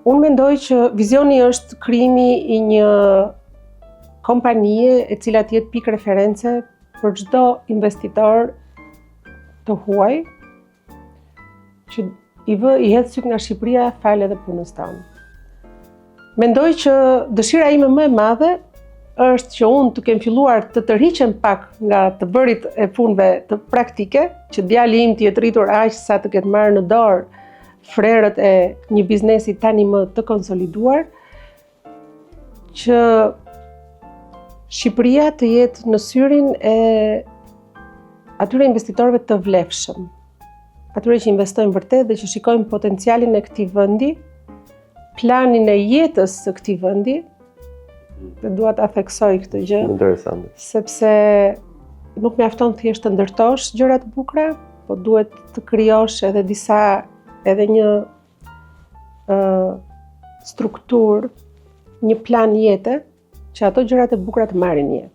Unë mendoj që vizioni është krijimi i një kompanie e cila të jetë pikë reference për çdo investitor të huaj që i hedh syt nga Shqipëria fal edhe punës tonë. Mendoj që dëshira ime më e madhe është që unë të kem filluar të tërhiqem pak nga të bërit e punëve të praktike, që djali im të jetë rritur aq sa të ketë marrë në dorë frerët e një biznesi tani më të konsoliduar, që Shqipëria të jetë në syrin e atyre investitorëve të vlefshëm, atyre që investojnë vërtet dhe që shikojnë potencialin e këtij vendi, planin e jetës së këtij vendi, dhe dua ta theksoj këtë gjë. Interesante. Sepse nuk mjafton thjesht të ndërtosh gjëra të bukura, po duhet të krijosh edhe një strukturë, një plan jete, që ato gjërat e bukura të marrin jetë.